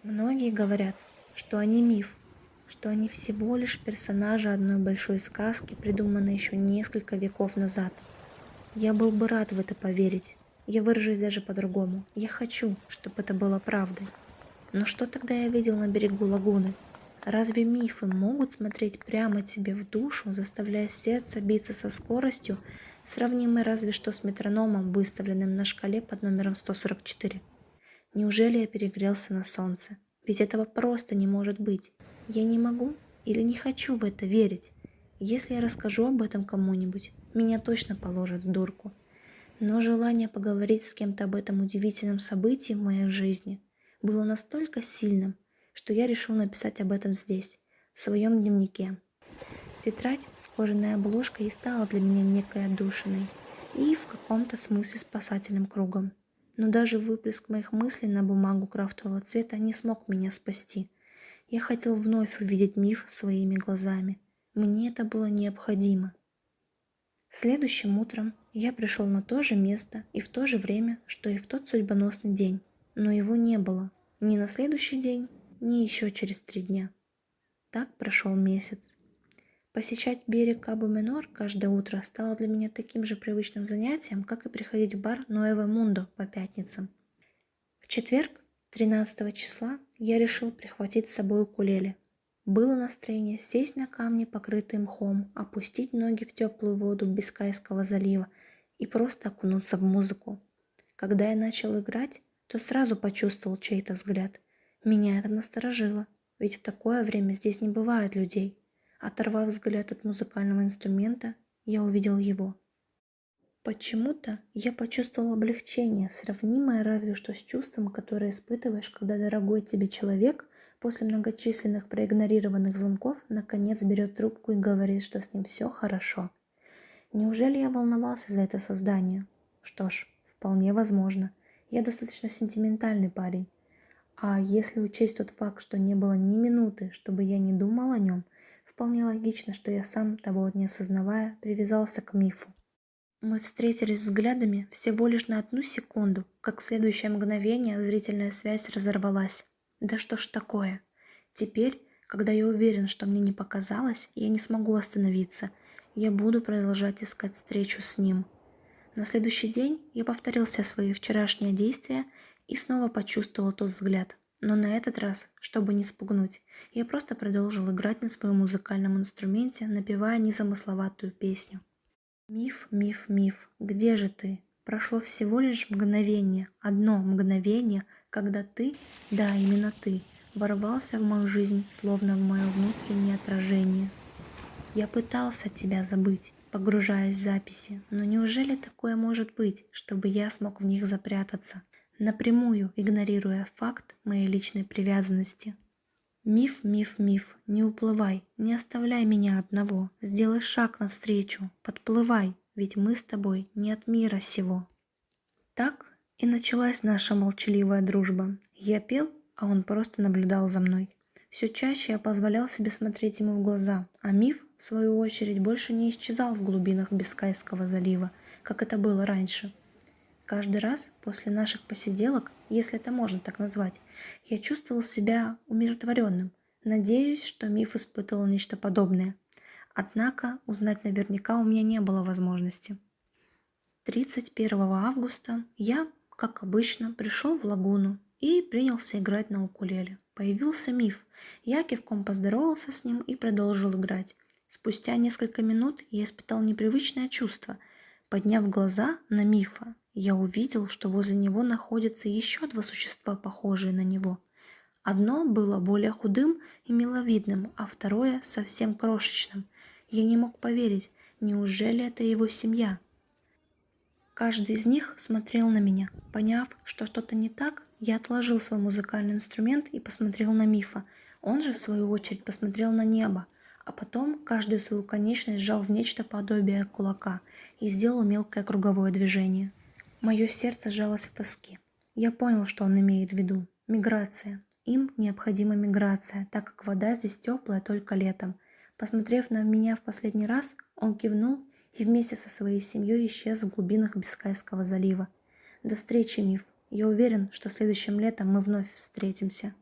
Многие говорят, что они миф, что они всего лишь персонажи одной большой сказки, придуманной еще несколько веков назад. Я был бы рад в это поверить. Я выражусь даже по-другому. Я хочу, чтобы это было правдой. Но что тогда я видел на берегу лагуны? Разве мифы могут смотреть прямо тебе в душу, заставляя сердце биться со скоростью, сравнимой разве что с метрономом, выставленным на шкале под номером 144? Неужели я перегрелся на солнце? Ведь этого просто не может быть. Я не могу или не хочу в это верить. Если я расскажу об этом кому-нибудь, меня точно положат в дурку. Но желание поговорить с кем-то об этом удивительном событии в моей жизни было настолько сильным, что я решил написать об этом здесь, в своем дневнике. Тетрадь с кожаной обложкой и стала для меня некой отдушиной и в каком-то смысле спасательным кругом. Но даже выплеск моих мыслей на бумагу крафтового цвета не смог меня спасти. Я хотел вновь увидеть миф своими глазами. Мне это было необходимо. Следующим утром я пришел на то же место и в то же время, что и в тот судьбоносный день, но его не было ни на следующий день, ни еще через 3 дня. Так прошел месяц. Посещать берег Кабу-Менор каждое утро стало для меня таким же привычным занятием, как и приходить в бар Nuevo Mundo по пятницам. В четверг, 13 числа, я решил прихватить с собой укулеле. Было настроение сесть на камни, покрытые мхом, опустить ноги в теплую воду Бискайского залива и просто окунуться в музыку. Когда я начал играть, то сразу почувствовал чей-то взгляд. Меня это насторожило, ведь в такое время здесь не бывает людей. Оторвав взгляд от музыкального инструмента, я увидел его. Почему-то я почувствовал облегчение, сравнимое разве что с чувством, которое испытываешь, когда дорогой тебе человек после многочисленных проигнорированных звонков наконец берет трубку и говорит, что с ним все хорошо. Неужели я волновался за это создание? Что ж, вполне возможно. Я достаточно сентиментальный парень. А если учесть тот факт, что не было ни минуты, чтобы я не думал о нем, вполне логично, что я сам, того не осознавая, привязался к мифу. Мы встретились взглядами всего лишь на 1 секунду, как в следующее мгновение зрительная связь разорвалась. Да что ж такое? Теперь, когда я уверен, что мне не показалось, я не смогу остановиться. Я буду продолжать искать встречу с ним. На следующий день я повторил все свои вчерашние действия и снова почувствовал тот взгляд. Но на этот раз, чтобы не спугнуть, я просто продолжил играть на своем музыкальном инструменте, напевая незамысловатую песню. Миф, миф, миф, где же ты? Прошло всего лишь мгновение, одно мгновение, когда ты, да, именно ты, ворвался в мою жизнь, словно в мое внутреннее отражение. Я пытался тебя забыть, погружаясь в записи, но неужели такое может быть, чтобы я смог в них запрятаться, напрямую игнорируя факт моей личной привязанности? Миф, миф, миф, не уплывай, не оставляй меня одного, сделай шаг навстречу, подплывай, ведь мы с тобой не от мира сего. Так и началась наша молчаливая дружба. Я пел, а он просто наблюдал за мной. Все чаще я позволял себе смотреть ему в глаза, а миф, в свою очередь, больше не исчезал в глубинах Бискайского залива, как это было раньше. Каждый раз после наших посиделок, если это можно так назвать, я чувствовал себя умиротворенным. Надеюсь, что миф испытывал нечто подобное. Однако узнать наверняка у меня не было возможности. 31 августа я, как обычно, пришел в лагуну и принялся играть на укулеле. Появился миф. Я кивком поздоровался с ним и продолжил играть. Спустя несколько минут я испытал непривычное чувство. Подняв глаза на мифа, я увидел, что возле него находятся еще 2 существа, похожие на него. Одно было более худым и миловидным, а второе совсем крошечным. Я не мог поверить, неужели это его семья? Каждый из них смотрел на меня. Поняв, что что-то не так, я отложил свой музыкальный инструмент и посмотрел на мифа. Он же, в свою очередь, посмотрел на небо, а потом каждую свою конечность сжал в нечто подобие кулака и сделал мелкое круговое движение. Мое сердце сжалось от тоски. Я понял, что он имеет в виду. Миграция. Им необходима миграция, так как вода здесь теплая только летом. Посмотрев на меня в последний раз, он кивнул и вместе со своей семьей исчез в глубинах Бискайского залива. До встречи, миф. Я уверен, что следующим летом мы вновь встретимся.